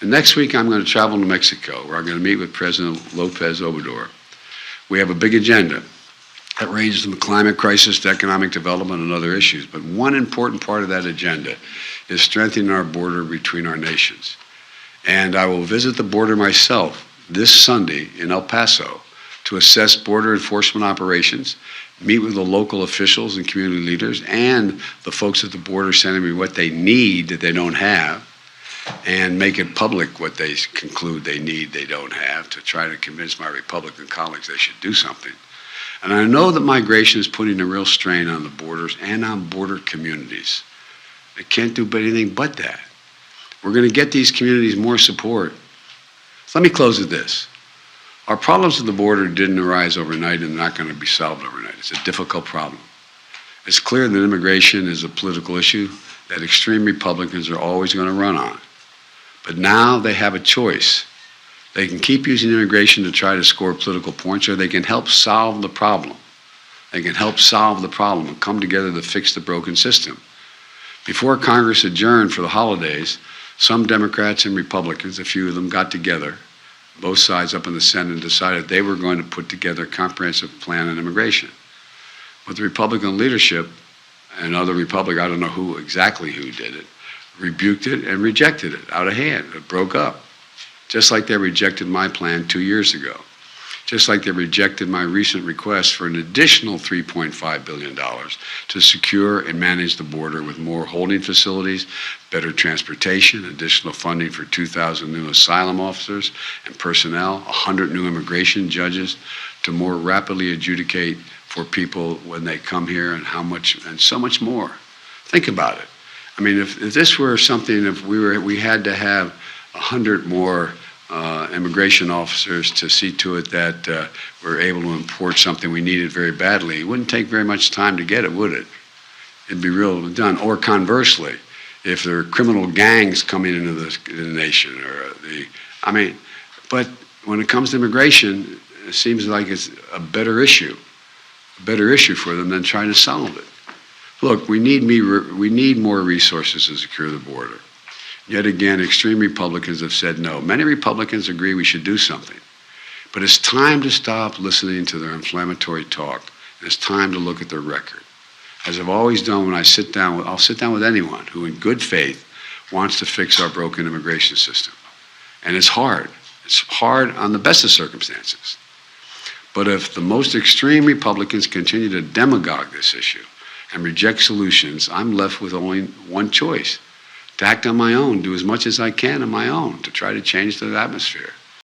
And next week, I'm going to travel to Mexico, where I'm going to meet with President López Obrador. We have a big agenda that ranges from the climate crisis to economic development and other issues. But one important part of that agenda is strengthening our border between our nations. And I will visit the border myself this Sunday in El Paso to assess border enforcement operations, meet with the local officials and community leaders, and the folks at the border sending me what they need that they don't have, and make it public what they conclude they need they don't have, to try to convince my Republican colleagues they should do something. And I know that migration is putting a real strain on the borders and on border communities. They can't do anything but that. We're going to get these communities more support. So let me close with this. Our problems at the border didn't arise overnight and they're not going to be solved overnight. It's a difficult problem. It's clear that immigration is a political issue that extreme Republicans are always going to run on. But now they have a choice. They can keep using immigration to try to score political points, or they can help solve the problem. They can help solve the problem and come together to fix the broken system. Before Congress adjourned for the holidays, some Democrats and Republicans, a few of them, got together, both sides up in the Senate, and decided they were going to put together a comprehensive plan on immigration. But the Republican leadership and other Republicans, I don't know exactly who did it, rebuked it and rejected it out of hand. It broke up. Just like they rejected my plan 2 years ago. Just like they rejected my recent request for an additional $3.5 billion to secure and manage the border with more holding facilities, better transportation, additional funding for 2,000 new asylum officers and personnel, 100 new immigration judges to more rapidly adjudicate for people when they come here, and how much, and so much more. Think about it. I mean, if this were something, if we had to have 100 more immigration officers to see to it that we're able to import something we needed very badly, it wouldn't take very much time to get it, would it? It'd be real done. Or conversely, if there are criminal gangs coming into the nation, but when it comes to immigration, it seems like it's a better issue for them than trying to solve it. Look, we need more resources to secure the border. Yet again, extreme Republicans have said no. Many Republicans agree we should do something. But it's time to stop listening to their inflammatory talk. And it's time to look at their record. As I've always done when I'll sit down with anyone who in good faith wants to fix our broken immigration system. And it's hard. It's hard on the best of circumstances. But if the most extreme Republicans continue to demagogue this issue and reject solutions, I'm left with only one choice: to act on my own, do as much as I can on my own to try to change the atmosphere.